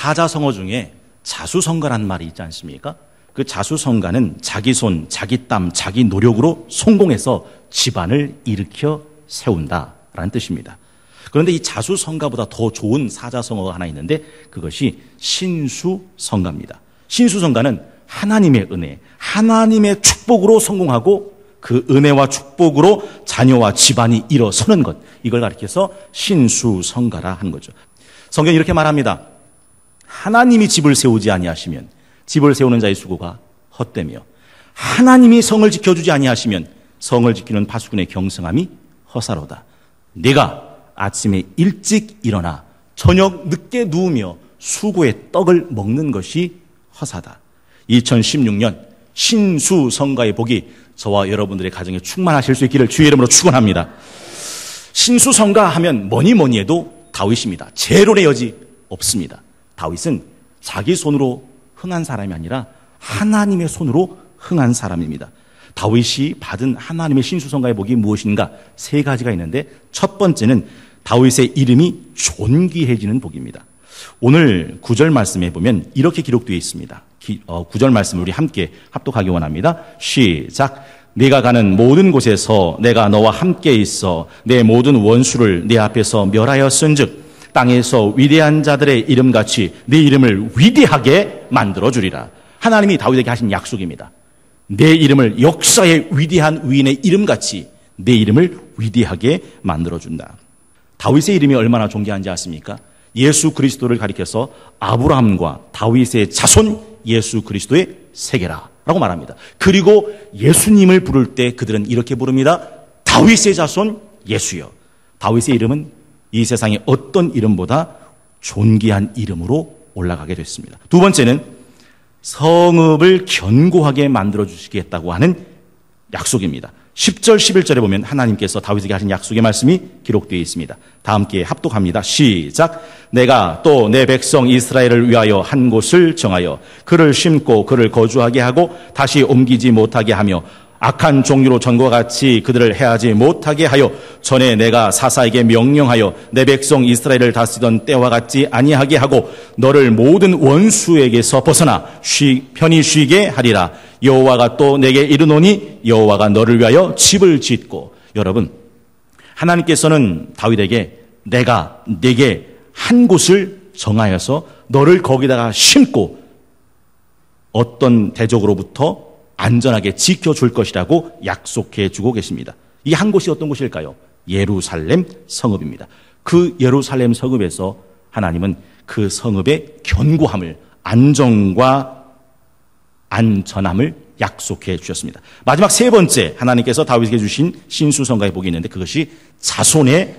사자성어 중에 자수성가라는 말이 있지 않습니까? 그 자수성가는 자기 손, 자기 땀, 자기 노력으로 성공해서 집안을 일으켜 세운다라는 뜻입니다. 그런데 이 자수성가보다 더 좋은 사자성어가 하나 있는데 그것이 신수성가입니다. 신수성가는 하나님의 은혜, 하나님의 축복으로 성공하고 그 은혜와 축복으로 자녀와 집안이 일어서는 것, 이걸 가리켜서 신수성가라 하는 거죠. 성경이 이렇게 말합니다. 하나님이 집을 세우지 아니하시면 집을 세우는 자의 수고가 헛되며 하나님이 성을 지켜주지 아니하시면 성을 지키는 파수꾼의 경성함이 허사로다. 네가 아침에 일찍 일어나 저녁 늦게 누우며 수고의 떡을 먹는 것이 허사다. 2016년 신수성가의 복이 저와 여러분들의 가정에 충만하실 수 있기를 주의 이름으로 축원합니다. 신수성가 하면 뭐니 해도 다윗입니다. 제론의 여지 없습니다. 다윗은 자기 손으로 흥한 사람이 아니라 하나님의 손으로 흥한 사람입니다. 다윗이 받은 하나님의 신수성가의 복이 무엇인가? 세 가지가 있는데 첫 번째는 다윗의 이름이 존귀해지는 복입니다. 오늘 9절 말씀에 보면 이렇게 기록되어 있습니다. 9절 말씀을 우리 함께 합독하기 원합니다. 시작. 네가 가는 모든 곳에서 내가 너와 함께 있어 내 모든 원수를 네 앞에서 멸하였은즉 땅에서 위대한 자들의 이름같이 네 이름을 위대하게 만들어주리라. 하나님이 다윗에게 하신 약속입니다. 내 이름을 역사의 위대한 위인의 이름같이 내 이름을 위대하게 만들어준다. 다윗의 이름이 얼마나 존귀한지 아십니까? 예수 그리스도를 가리켜서 아브라함과 다윗의 자손 예수 그리스도의 세계라 라고 말합니다. 그리고 예수님을 부를 때 그들은 이렇게 부릅니다. 다윗의 자손 예수여. 다윗의 이름은 이 세상의 어떤 이름보다 존귀한 이름으로 올라가게 됐습니다. 두 번째는 성읍을 견고하게 만들어주시겠다고 하는 약속입니다. 10절 11절에 보면 하나님께서 다윗에게 하신 약속의 말씀이 기록되어 있습니다. 다 함께 합독합니다. 시작. 내가 또 내 백성 이스라엘을 위하여 한 곳을 정하여 그를 심고 그를 거주하게 하고 다시 옮기지 못하게 하며 악한 종류로 전과 같이 그들을 해하지 못하게 하여 전에 내가 사사에게 명령하여 내 백성 이스라엘을 다스리던 때와 같지 아니하게 하고 너를 모든 원수에게서 벗어나 편히 쉬게 하리라. 여호와가 또 내게 이르노니 여호와가 너를 위하여 집을 짓고. 여러분, 하나님께서는 다윗에게 내가 네게 한 곳을 정하여서 너를 거기다가 심고 어떤 대적으로부터 안전하게 지켜줄 것이라고 약속해 주고 계십니다. 이 한 곳이 어떤 곳일까요? 예루살렘 성읍입니다. 그 예루살렘 성읍에서 하나님은 그 성읍의 견고함을, 안정과 안전함을 약속해 주셨습니다. 마지막 세 번째 하나님께서 다윗에게 주신 신수성가의 복이 있는데 그것이 자손의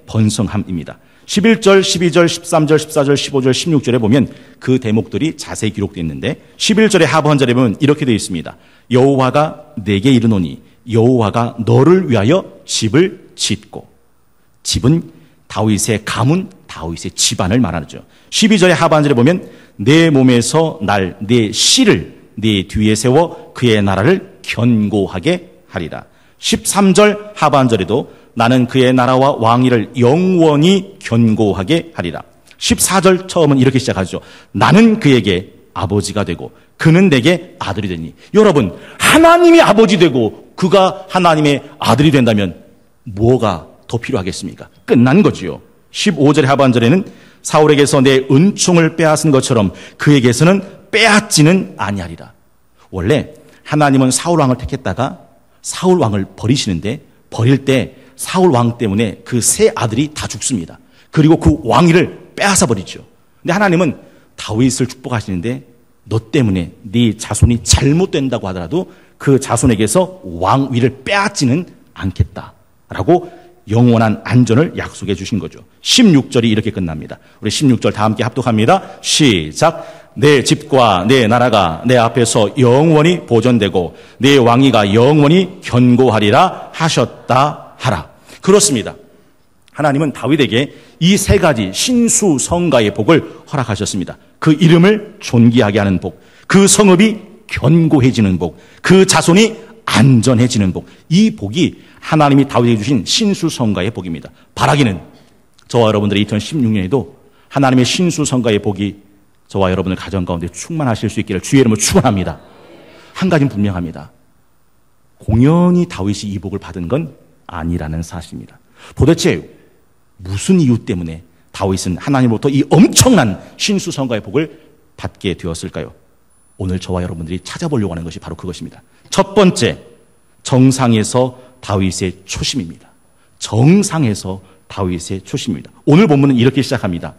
번성함입니다. 11절, 12절, 13절, 14절, 15절, 16절에 보면 그 대목들이 자세히 기록되어 있는데 11절의 하반절에 보면 이렇게 되어 있습니다. 여호와가 내게 이르노니 여호와가 너를 위하여 집을 짓고. 집은 다윗의 가문, 다윗의 집안을 말하죠. 12절의 하반절에 보면 내 몸에서 내 씨를 네 뒤에 세워 그의 나라를 견고하게 하리라. 13절 하반절에도 나는 그의 나라와 왕위를 영원히 견고하게 하리라. 14절 처음은 이렇게 시작하죠. 나는 그에게 아버지가 되고 그는 내게 아들이 되니. 여러분, 하나님이 아버지 되고 그가 하나님의 아들이 된다면 뭐가 더 필요하겠습니까? 끝난 거지요. 15절 하반절에는 사울에게서 내 은총을 빼앗은 것처럼 그에게서는 빼앗지는 아니하리라. 원래 하나님은 사울 왕을 택했다가 사울 왕을 버리시는데 버릴 때 사울 왕 때문에 그 세 아들이 다 죽습니다. 그리고 그 왕위를 빼앗아 버리죠. 근데 하나님은 다윗을 축복하시는데 너 때문에 네 자손이 잘못된다고 하더라도 그 자손에게서 왕위를 빼앗지는 않겠다라고 영원한 안전을 약속해 주신 거죠. 16절이 이렇게 끝납니다. 우리 16절 다 함께 합독합니다. 시작. 내 집과 내 나라가 내 앞에서 영원히 보존되고 내 왕위가 영원히 견고하리라 하셨다 하라. 그렇습니다. 하나님은 다윗에게 이 세 가지 신수성가의 복을 허락하셨습니다. 그 이름을 존귀하게 하는 복, 그 성읍이 견고해지는 복, 그 자손이 안전해지는 복. 이 복이 하나님이 다윗에게 주신 신수성가의 복입니다. 바라기는 저와 여러분들이 2016년에도 하나님의 신수성가의 복이 저와 여러분의 가정 가운데 충만하실 수 있기를 주의 이름으로 축원합니다. 한 가지는 분명합니다. 공연히 다윗이 이 복을 받은 건 아니라는 사실입니다. 도대체 무슨 이유 때문에 다윗은 하나님으로부터 이 엄청난 신수성가의 복을 받게 되었을까요? 오늘 저와 여러분들이 찾아보려고 하는 것이 바로 그것입니다. 첫 번째, 정상에서 다윗의 초심입니다. 정상에서 다윗의 초심입니다. 오늘 본문은 이렇게 시작합니다.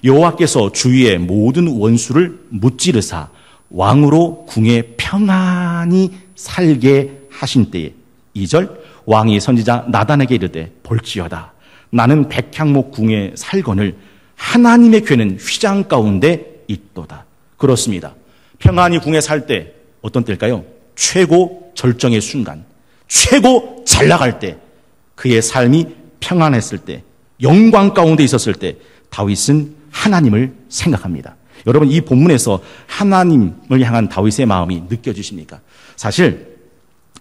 여호와께서 주위의 모든 원수를 무찌르사 왕으로 궁에 평안히 살게 하신 때에 2절 왕이 선지자 나단에게 이르되 볼지어다 나는 백향목 궁에 살거늘 하나님의 궤는 휘장 가운데 있도다. 그렇습니다. 평안히 궁에 살 때 어떤 때일까요? 최고 절정의 순간, 최고 잘 나갈 때, 그의 삶이 평안했을 때, 영광 가운데 있었을 때 다윗은 하나님을 생각합니다. 여러분, 이 본문에서 하나님을 향한 다윗의 마음이 느껴지십니까? 사실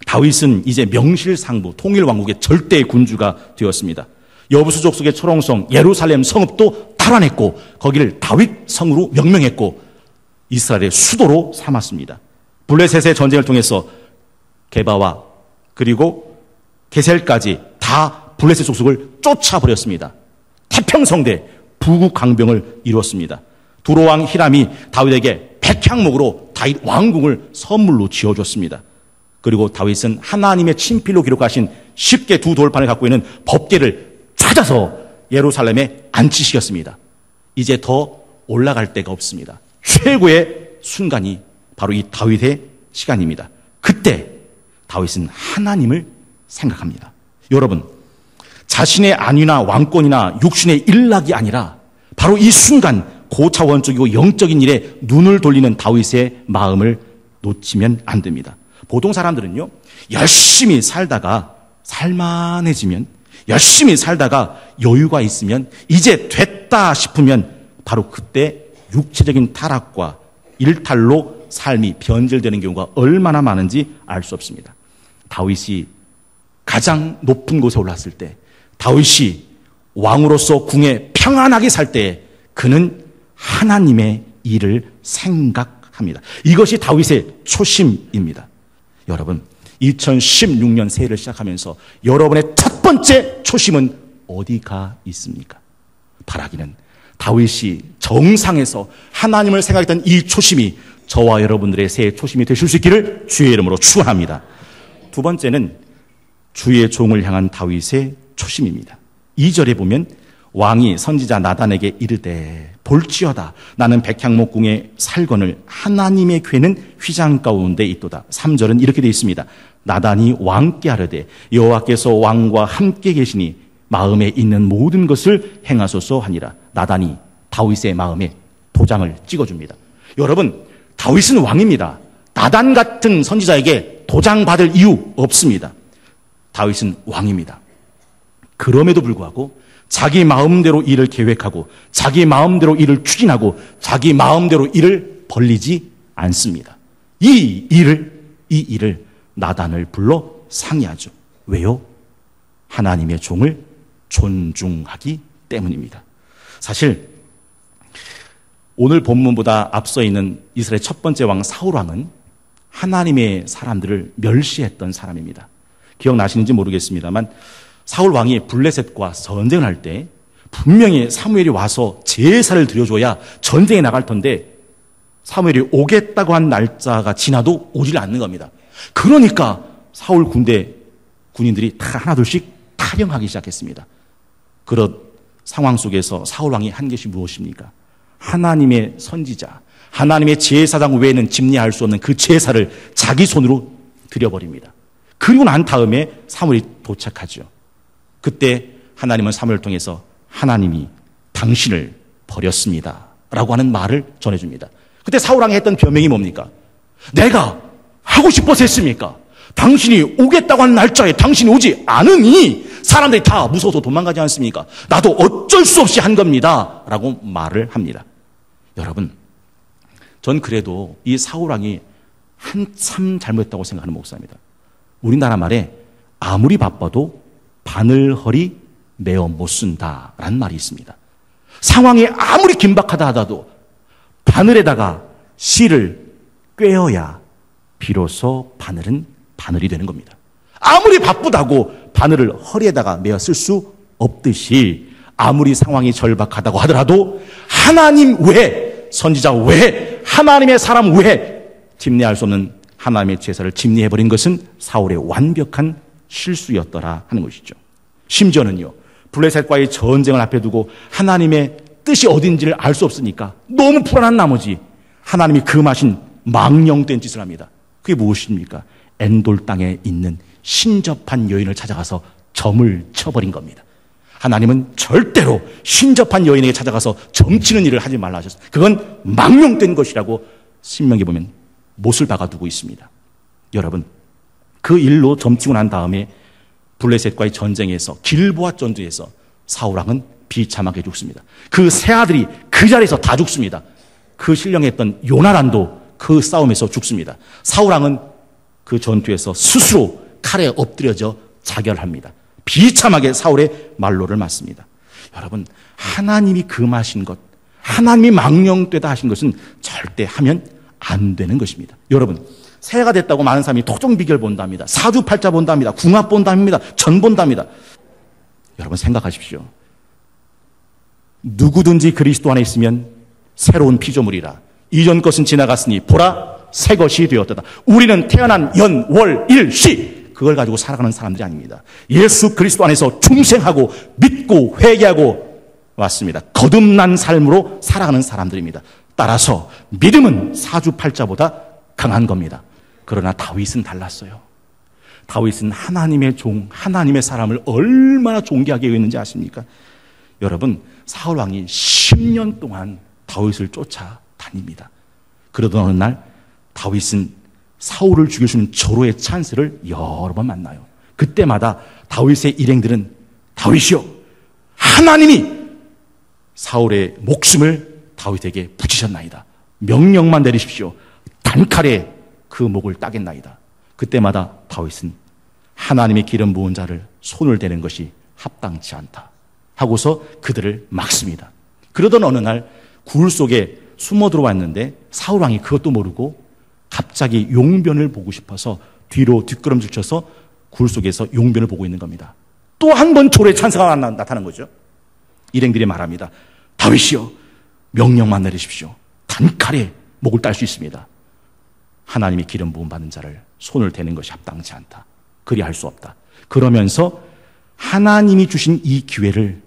다윗은 이제 명실상부 통일왕국의 절대 군주가 되었습니다. 여부수족 속의 초롱성 예루살렘 성읍도 탈환했고 거기를 다윗 성으로 명명했고 이스라엘의 수도로 삼았습니다. 블레셋의 전쟁을 통해서 게바와 그리고 게셀까지 다 블레셋 족속을 쫓아버렸습니다. 태평성대 부국 강병을 이루었습니다. 두로왕 히람이 다윗에게 백향목으로 다윗 왕궁을 선물로 지어줬습니다. 그리고 다윗은 하나님의 친필로 기록하신 10개 두 돌판을 갖고 있는 법궤를 찾아서 예루살렘에 안치시켰습니다. 이제 더 올라갈 데가 없습니다. 최고의 순간이 바로 이 다윗의 시간입니다. 그때 다윗은 하나님을 생각합니다. 여러분, 자신의 안위나 왕권이나 육신의 일락이 아니라 바로 이 순간 고차원적이고 영적인 일에 눈을 돌리는 다윗의 마음을 놓치면 안 됩니다. 보통 사람들은요, 열심히 살다가 살만해지면, 열심히 살다가 여유가 있으면 이제 됐다 싶으면 바로 그때 육체적인 타락과 일탈로 삶이 변질되는 경우가 얼마나 많은지 알 수 없습니다. 다윗이 가장 높은 곳에 올랐을 때, 다윗이 왕으로서 궁에 평안하게 살 때 그는 하나님의 일을 생각합니다. 이것이 다윗의 초심입니다. 여러분, 2016년 새해를 시작하면서 여러분의 첫 번째 초심은 어디가 있습니까? 바라기는 다윗이 정상에서 하나님을 생각했던 이 초심이 저와 여러분들의 새해 초심이 되실 수 있기를 주의 이름으로 축원합니다. 두 번째는 주의 종을 향한 다윗의 초심입니다. 2절에 보면 왕이 선지자 나단에게 이르되 볼지어다 나는 백향목 궁에 살거늘 하나님의 궤는 휘장 가운데 있도다. 3절은 이렇게 되어 있습니다. 나단이 왕께 하르되 여호와께서 왕과 함께 계시니 마음에 있는 모든 것을 행하소서 하니라. 나단이 다윗의 마음에 도장을 찍어줍니다. 여러분, 다윗은 왕입니다. 나단 같은 선지자에게 도장 받을 이유 없습니다. 다윗은 왕입니다. 그럼에도 불구하고 자기 마음대로 일을 계획하고 자기 마음대로 일을 추진하고 자기 마음대로 일을 벌리지 않습니다. 이 일을 나단을 불러 상의하죠. 왜요? 하나님의 종을 존중하기 때문입니다. 사실 오늘 본문보다 앞서 있는 이스라엘 첫 번째 왕 사울 왕은 하나님의 사람들을 멸시했던 사람입니다. 기억나시는지 모르겠습니다만 사울 왕이 블레셋과 전쟁을 할 때 분명히 사무엘이 와서 제사를 드려줘야 전쟁에 나갈 텐데 사무엘이 오겠다고 한 날짜가 지나도 오질 않는 겁니다. 그러니까 사울 군인들이 다 하나둘씩 탈영하기 시작했습니다. 그런 상황 속에서 사울 왕이 한 것이 무엇입니까? 하나님의 선지자, 하나님의 제사장 외에는 집례할 수 없는 그 제사를 자기 손으로 드려버립니다. 그리고 난 다음에 사무엘이 도착하죠. 그때 하나님은 사무엘을 통해서 하나님이 당신을 버렸습니다 라고 하는 말을 전해줍니다. 그때 사울왕이 했던 변명이 뭡니까? 내가 하고 싶어서 했습니까? 당신이 오겠다고 하는 날짜에 당신이 오지 않으니 사람들이 다 무서워서 도망가지 않습니까? 나도 어쩔 수 없이 한 겁니다 라고 말을 합니다. 여러분, 전 그래도 이 사울왕이 한참 잘못했다고 생각하는 목사입니다. 우리나라 말에 아무리 바빠도 바늘허리 메어 못 쓴다라는 말이 있습니다. 상황이 아무리 긴박하다 하더라도 바늘에다가 실을 꿰어야 비로소 바늘은 바늘이 되는 겁니다. 아무리 바쁘다고 바늘을 허리에다가 메어 쓸 수 없듯이 아무리 상황이 절박하다고 하더라도 하나님 외에, 선지자 외에, 하나님의 사람 외에 집례할 수 없는 하나님의 제사를 집례해버린 것은 사울의 완벽한 실수였더라 하는 것이죠. 심지어는요, 블레셋과의 전쟁을 앞에 두고 하나님의 뜻이 어딘지를 알 수 없으니까 너무 불안한 나머지 하나님이 금하신 망령된 짓을 합니다. 그게 무엇입니까? 엔돌 땅에 있는 신접한 여인을 찾아가서 점을 쳐버린 겁니다. 하나님은 절대로 신접한 여인에게 찾아가서 점치는 일을 하지 말라 하셨어요. 그건 망령된 것이라고 신명기에 보면 못을 박아두고 있습니다. 여러분, 그 일로 점치고 난 다음에 블레셋과의 전쟁에서, 길보아 전투에서 사울왕은 비참하게 죽습니다. 그 세 아들이 그 자리에서 다 죽습니다. 그 신령했던 요나단도 그 싸움에서 죽습니다. 사울왕은 그 전투에서 스스로 칼에 엎드려져 자결합니다. 비참하게 사울의 말로를 맞습니다. 여러분, 하나님이 금하신 것, 하나님이 망령되다 하신 것은 절대 하면 안 되는 것입니다. 여러분, 새해가 됐다고 많은 사람이 토종비결 본답니다. 사주팔자 본답니다. 궁합 본답니다. 전 본답니다. 여러분 생각하십시오. 누구든지 그리스도 안에 있으면 새로운 피조물이라. 이전 것은 지나갔으니 보라 새 것이 되었다. 우리는 태어난 연, 월, 일, 시 그걸 가지고 살아가는 사람들이 아닙니다. 예수 그리스도 안에서 중생하고 믿고 회개하고 왔습니다. 거듭난 삶으로 살아가는 사람들입니다. 따라서 믿음은 사주팔자보다 강한 겁니다. 그러나 다윗은 달랐어요. 다윗은 하나님의 종, 하나님의 사람을 얼마나 존귀하게 여겼는지 아십니까? 여러분, 사울왕이 10년 동안 다윗을 쫓아다닙니다. 그러던 어느 날 다윗은 사울을 죽일 수 있는 절호의 찬스를 여러 번 만나요. 그때마다 다윗의 일행들은 다윗이요, 하나님이 사울의 목숨을 다윗에게 붙이셨나이다. 명령만 내리십시오. 단칼에 그 목을 따겠나이다. 그때마다 다윗은 하나님의 기름 부은 자를 손을 대는 것이 합당치 않다 하고서 그들을 막습니다. 그러던 어느 날 굴 속에 숨어 들어왔는데 사울왕이 그것도 모르고 갑자기 용변을 보고 싶어서 뒤로 뒷걸음질 쳐서 굴 속에서 용변을 보고 있는 겁니다. 또 한 번 조례 찬스가 나타난 거죠. 일행들이 말합니다. 다윗이여, 명령만 내리십시오. 단칼에 목을 딸 수 있습니다. 하나님이 기름 부음 받은 자를 손을 대는 것이 합당치 않다. 그리할 수 없다. 그러면서 하나님이 주신 이 기회를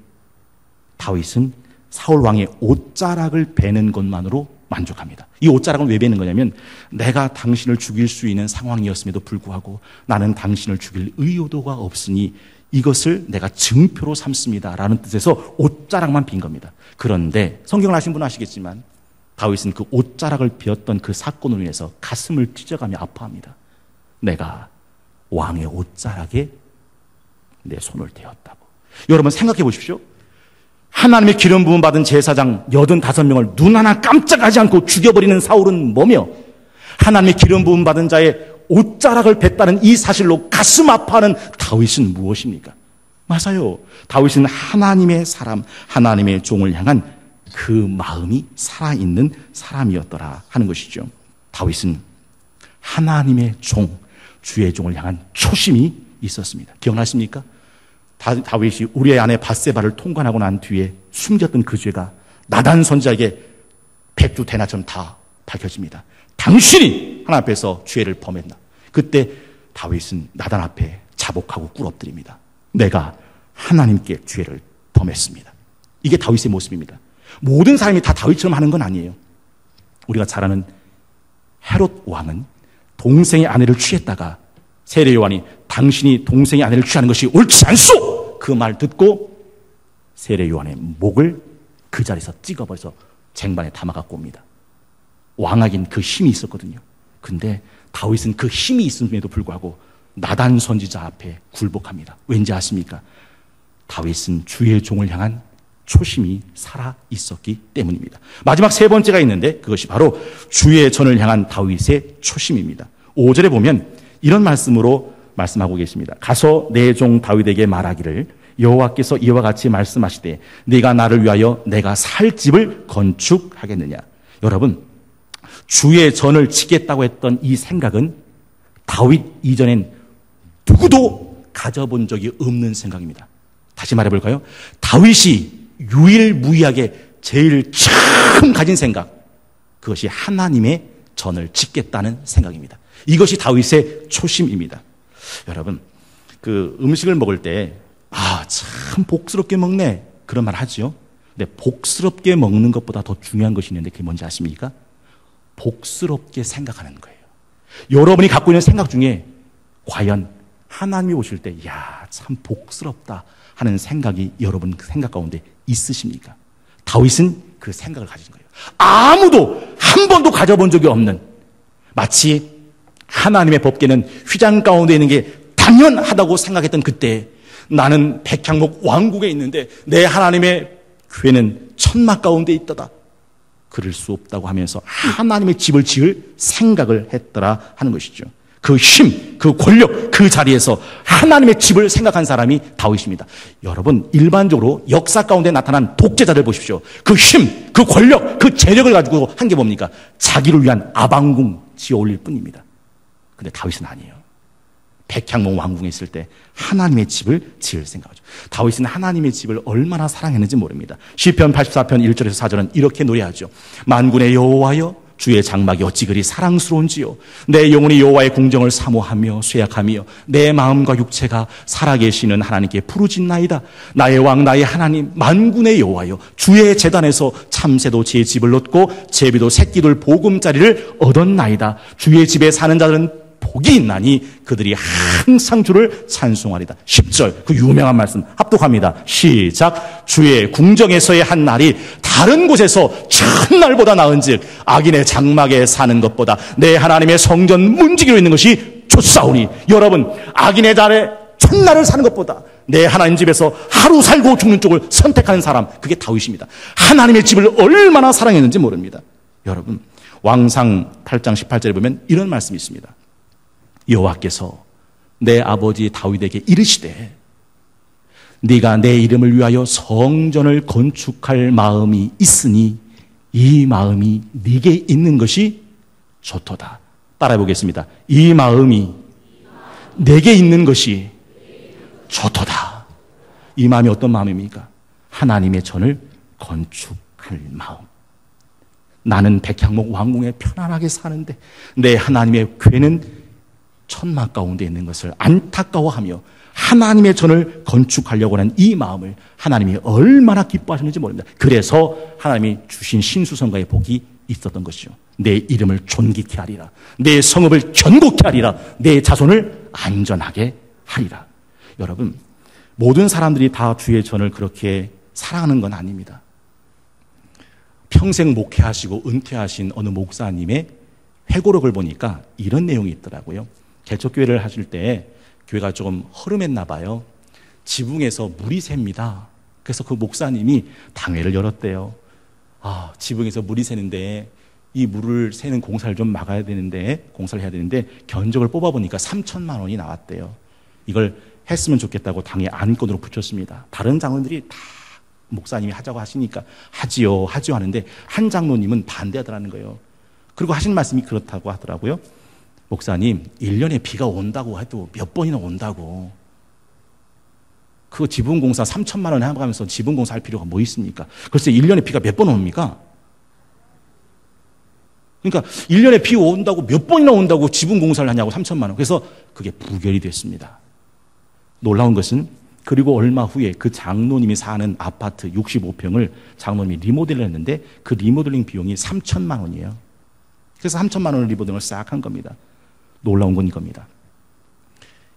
다윗은 사울왕의 옷자락을 베는 것만으로 만족합니다. 이 옷자락은 왜 베는 거냐면 내가 당신을 죽일 수 있는 상황이었음에도 불구하고 나는 당신을 죽일 의도가 없으니 이것을 내가 증표로 삼습니다 라는 뜻에서 옷자락만 빈 겁니다. 그런데 성경을 아신 분은 아시겠지만 다윗은 그 옷자락을 베었던 그 사건으로 인해서 가슴을 찢어가며 아파합니다. 내가 왕의 옷자락에 내 손을 대었다고. 여러분 생각해 보십시오. 하나님의 기름 부음 받은 제사장 85명을 눈 하나 깜짝하지 않고 죽여버리는 사울은 뭐며 하나님의 기름 부음 받은 자의 옷자락을 뱉다는 이 사실로 가슴 아파하는 다윗은 무엇입니까? 맞아요. 다윗은 하나님의 사람, 하나님의 종을 향한 그 마음이 살아있는 사람이었더라 하는 것이죠. 다윗은 하나님의 종, 주의 종을 향한 초심이 있었습니다. 기억나십니까? 다윗이 우리의 아내 밧세바를 통관하고 난 뒤에 숨겼던 그 죄가 나단 선지자에게 백두 대낮처럼 다 밝혀집니다. 당신이 하나님 앞에서 죄를 범했다. 그때 다윗은 나단 앞에 자복하고 꿇어엎드립니다. 내가 하나님께 죄를 범했습니다. 이게 다윗의 모습입니다. 모든 사람이 다 다윗처럼 하는 건 아니에요. 우리가 잘 아는 헤롯 왕은 동생의 아내를 취했다가 세례 요한이 당신이 동생의 아내를 취하는 것이 옳지 않소! 그 말 듣고 세례 요한의 목을 그 자리에서 찍어버려서 쟁반에 담아 갖고 옵니다. 왕에겐 그 힘이 있었거든요. 근데 다윗은 그 힘이 있음에도 불구하고 나단 선지자 앞에 굴복합니다. 왠지 아십니까? 다윗은 주의 종을 향한 초심이 살아 있었기 때문입니다. 마지막 세 번째가 있는데 그것이 바로 주의 전을 향한 다윗의 초심입니다. 5절에 보면 이런 말씀으로 말씀하고 계십니다. 가서 내 종 다윗에게 말하기를 여호와께서 이와 같이 말씀하시되 네가 나를 위하여 내가 살 집을 건축하겠느냐. 여러분, 주의 전을 짓겠다고 했던 이 생각은 다윗 이전엔 누구도 가져본 적이 없는 생각입니다. 다시 말해볼까요? 다윗이 유일무이하게 제일 처음 가진 생각, 그것이 하나님의 전을 짓겠다는 생각입니다. 이것이 다윗의 초심입니다. 여러분, 그 음식을 먹을 때 참 복스럽게 먹네, 그런 말 하죠. 근데 복스럽게 먹는 것보다 더 중요한 것이 있는데 그게 뭔지 아십니까? 복스럽게 생각하는 거예요. 여러분이 갖고 있는 생각 중에 과연 하나님이 오실 때 참 복스럽다 하는 생각이 여러분 그 생각 가운데 있으십니까? 다윗은 그 생각을 가진 거예요. 아무도 한 번도 가져본 적이 없는, 마치 하나님의 법궤는 휘장 가운데 있는 게 당연하다고 생각했던 그때, 나는 백향목 왕국에 있는데 내 하나님의 궤는 천막 가운데 있다다, 그럴 수 없다고 하면서 하나님의 집을 지을 생각을 했더라 하는 것이죠. 그 힘, 그 권력, 그 자리에서 하나님의 집을 생각한 사람이 다윗입니다. 여러분, 일반적으로 역사 가운데 나타난 독재자들 보십시오. 그 힘, 그 권력, 그 재력을 가지고 한 게 뭡니까? 자기를 위한 아방궁 지어 올릴 뿐입니다. 근데 다윗은 아니에요. 백향목 왕궁에 있을 때 하나님의 집을 지을 생각하죠. 다윗은 하나님의 집을 얼마나 사랑했는지 모릅니다. 시편 84편 1절에서 4절은 이렇게 노래하죠. 만군의 여호와여, 주의 장막이 어찌 그리 사랑스러운지요. 내 영혼이 여호와의 궁정을 사모하며 쇠약하며 내 마음과 육체가 살아계시는 하나님께 부르짖나이다. 나의 왕 나의 하나님 만군의 여호와여, 주의 제단에서 참새도 제 집을 얻고 제비도 새끼들 보금자리를 얻었나이다. 주의 집에 사는 자들은 복이 있나니 그들이 항상 주를 찬송하리다. 10절 그 유명한 말씀 합독합니다. 시작. 주의 궁정에서의 한 날이 다른 곳에서 첫날보다 나은즉 악인의 장막에 사는 것보다 내 하나님의 성전 문지기로 있는 것이 좋사오니. 여러분, 악인의 자리에 첫날을 사는 것보다 내 하나님 집에서 하루 살고 죽는 쪽을 선택하는 사람, 그게 다윗입니다. 하나님의 집을 얼마나 사랑했는지 모릅니다. 여러분, 왕상 8장 18절에 보면 이런 말씀이 있습니다. 여호와께서 내 아버지 다윗에게 이르시되 네가 내 이름을 위하여 성전을 건축할 마음이 있으니 이 마음이 네게 있는 것이 좋도다. 따라해 보겠습니다. 이 마음이 내게 있는 것이 좋도다. 이 마음이 어떤 마음입니까? 하나님의 전을 건축할 마음. 나는 백향목 왕궁에 편안하게 사는데 내 하나님의 궤는 천막 가운데 있는 것을 안타까워하며 하나님의 전을 건축하려고 하는 이 마음을 하나님이 얼마나 기뻐하셨는지 모릅니다. 그래서 하나님이 주신 신수성가의 복이 있었던 것이죠. 내 이름을 존귀케 하리라. 내 성읍을 견고케 하리라. 내 자손을 안전하게 하리라. 여러분, 모든 사람들이 다 주의 전을 그렇게 사랑하는 건 아닙니다. 평생 목회하시고 은퇴하신 어느 목사님의 회고록을 보니까 이런 내용이 있더라고요. 개척교회를 하실 때 교회가 조금 허름했나 봐요. 지붕에서 물이 셉니다. 그래서 그 목사님이 당회를 열었대요. 지붕에서 물이 새는데 이 물을 새는 공사를 좀 막아야 되는데, 공사를 해야 되는데 견적을 뽑아보니까 3천만 원이 나왔대요. 이걸 했으면 좋겠다고 당회 안건으로 붙였습니다. 다른 장로들이 다 목사님이 하자고 하시니까 하지요 하는데 한 장로님은 반대하더라는 거예요. 그리고 하신 말씀이 그렇다고 하더라고요. 목사님, 1년에 비가 온다고 해도 몇 번이나 온다고. 그 지붕공사 3천만 원 해가면서 지붕공사 할 필요가 뭐 있습니까? 글쎄 1년에 비가 몇 번 옵니까? 그러니까 1년에 비 온다고 몇 번이나 온다고 지붕공사를 하냐고 3천만 원. 그래서 그게 부결이 됐습니다. 놀라운 것은 그리고 얼마 후에 그 장로님이 사는 아파트 65평을 장로님이 리모델을 했는데 그 리모델링 비용이 3천만 원이에요. 그래서 3천만 원을 리모델링을 싹 한 겁니다. 놀라운 건 이겁니다.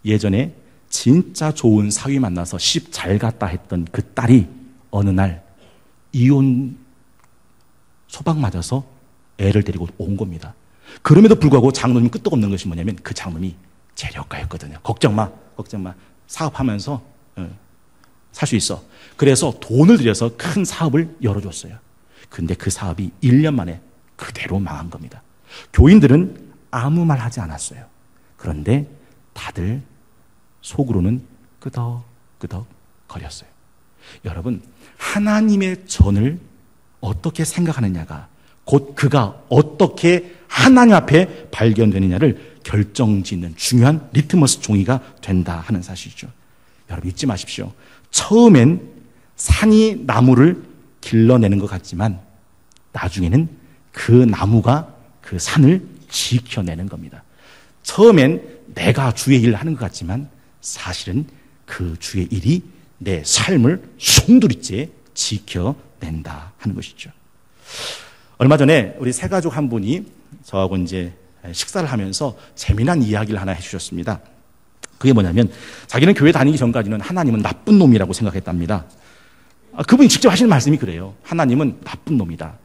예전에 진짜 좋은 사위 만나서 십 잘 갔다 했던 그 딸이 어느 날 이혼 소방 맞아서 애를 데리고 온 겁니다. 그럼에도 불구하고 장로님 끄떡없는 것이 뭐냐면 그 장로님이 재력가였거든요. 걱정 마. 사업하면서 살 수 있어. 그래서 돈을 들여서 큰 사업을 열어줬어요. 근데 그 사업이 1년 만에 그대로 망한 겁니다. 교인들은 아무 말 하지 않았어요. 그런데 다들 속으로는 끄덕끄덕 거렸어요. 여러분, 하나님의 전을 어떻게 생각하느냐가 곧 그가 어떻게 하나님 앞에 발견되느냐를 결정짓는 중요한 리트머스 종이가 된다 하는 사실이죠. 여러분 잊지 마십시오. 처음엔 산이 나무를 길러내는 것 같지만 나중에는 그 나무가 그 산을 지켜내는 겁니다. 처음엔 내가 주의 일을 하는 것 같지만 사실은 그 주의 일이 내 삶을 송두리째 지켜낸다 하는 것이죠. 얼마 전에 우리 세 가족 한 분이 저하고 이제 식사를 하면서 재미난 이야기를 하나 해주셨습니다. 그게 뭐냐면 자기는 교회 다니기 전까지는 하나님은 나쁜 놈이라고 생각했답니다. 그분이 직접 하시는 말씀이 그래요. 하나님은 나쁜 놈이다.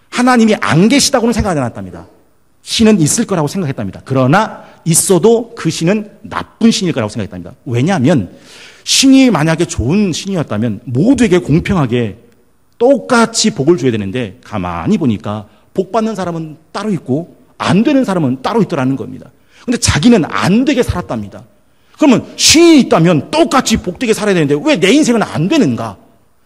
하나님이 안 계시다고는 생각하지 않았답니다. 신은 있을 거라고 생각했답니다. 그러나 있어도 그 신은 나쁜 신일 거라고 생각했답니다. 왜냐하면 신이 만약에 좋은 신이었다면 모두에게 공평하게 똑같이 복을 줘야 되는데 가만히 보니까 복 받는 사람은 따로 있고 안 되는 사람은 따로 있더라는 겁니다. 근데 자기는 안 되게 살았답니다. 그러면 신이 있다면 똑같이 복되게 살아야 되는데 왜 내 인생은 안 되는가?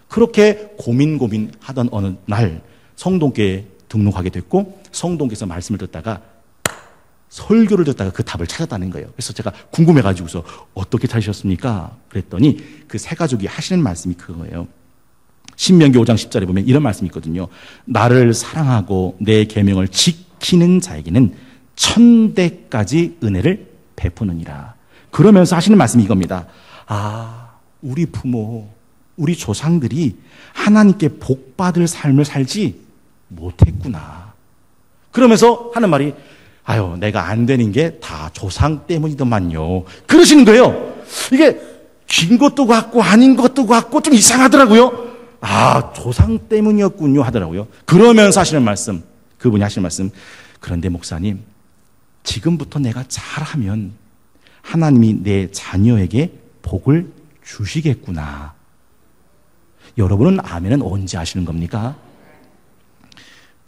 그렇게 고민하던 어느 날 성동교회에 등록하게 됐고 성동교회에서 말씀을 듣다가 설교를 듣다가 그 답을 찾았다는 거예요. 그래서 제가 궁금해가지고서 어떻게 찾으셨습니까? 그랬더니 그 세 가족이 하시는 말씀이 그거예요. 신명기 5장 10절에 보면 이런 말씀이 있거든요. 나를 사랑하고 내 계명을 지키는 자에게는 1000대까지 은혜를 베푸느니라. 그러면서 하시는 말씀이 이겁니다. 우리 부모, 우리 조상들이 하나님께 복받을 삶을 살지 못했구나. 그러면서 하는 말이 내가 안 되는 게 다 조상 때문이더만요. 그러시는 거예요. 이게 긴 것도 같고 아닌 것도 같고 좀 이상하더라고요. 조상 때문이었군요 하더라고요. 그러면서 하시는 말씀, 그분이 하시는 말씀, 그런데 목사님, 지금부터 내가 잘하면 하나님이 내 자녀에게 복을 주시겠구나. 여러분은 아멘은 언제 하시는 겁니까?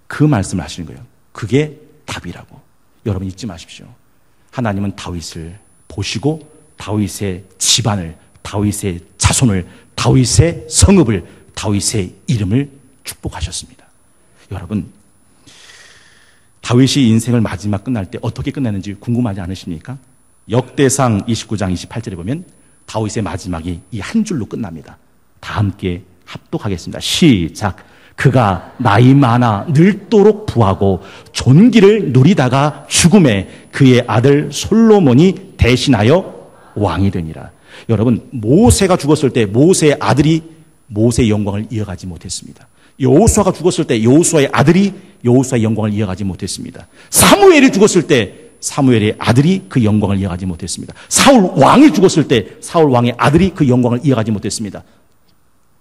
그 말씀을 하시는 거예요. 그게 답이라고. 여러분 잊지 마십시오. 하나님은 다윗을 보시고 다윗의 집안을, 다윗의 자손을, 다윗의 성읍을, 다윗의 이름을 축복하셨습니다. 여러분, 다윗이 인생을 마지막 끝날 때 어떻게 끝났는지 궁금하지 않으십니까? 역대상 29장 28절에 보면 다윗의 마지막이 이 한 줄로 끝납니다. 다 함께 합독하겠습니다. 시작. 그가 나이 많아 늙도록 부하고 존귀를 누리다가 죽음에 그의 아들 솔로몬이 대신하여 왕이 되니라. 여러분, 모세가 죽었을 때 모세의 아들이 모세의 영광을 이어가지 못했습니다. 여호수아가 죽었을 때 여호수아의 아들이 여호수아의 영광을 이어가지 못했습니다. 사무엘이 죽었을 때 사무엘의 아들이 그 영광을 이어가지 못했습니다. 사울 왕이 죽었을 때 사울 왕의 아들이 그 영광을 이어가지 못했습니다.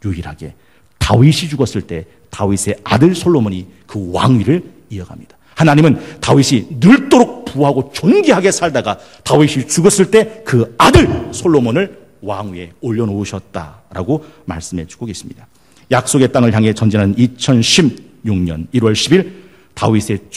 유일하게 다윗이 죽었을 때 다윗의 아들 솔로몬이 그 왕위를 이어갑니다. 하나님은 다윗이 늙도록 부하고 존귀하게 살다가 다윗이 죽었을 때 그 아들 솔로몬을 왕위에 올려놓으셨다라고 말씀해 주고 계십니다. 약속의 땅을 향해 전진하는 2016년 1월 10일 다윗의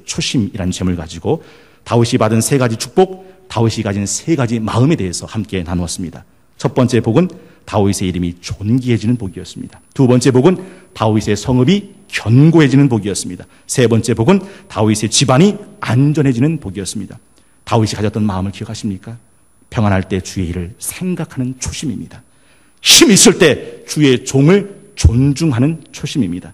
초심이라는 제목을 가지고 다윗이 받은 세 가지 축복, 다윗이 가진 세 가지 마음에 대해서 함께 나누었습니다. 첫 번째 복은 다윗의 이름이 존귀해지는 복이었습니다. 두 번째 복은 다윗의 성읍이 견고해지는 복이었습니다. 세 번째 복은 다윗의 집안이 안전해지는 복이었습니다. 다윗이 가졌던 마음을 기억하십니까? 평안할 때 주의 일을 생각하는 초심입니다. 힘 있을 때 주의 종을 존중하는 초심입니다.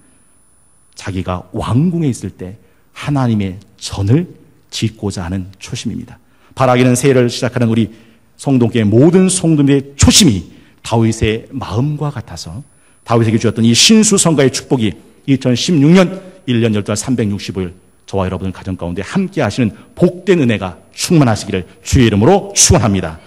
자기가 왕궁에 있을 때 하나님의 전을 짓고자 하는 초심입니다. 바라기는 새해를 시작하는 우리 성동교회 모든 성도들의 초심이 다윗의 마음과 같아서 다윗에게 주었던 이 신수성가의 축복이 2016년 1년 12달 365일 저와 여러분 가정 가운데 함께 하시는 복된 은혜가 충만하시기를 주의 이름으로 축원합니다.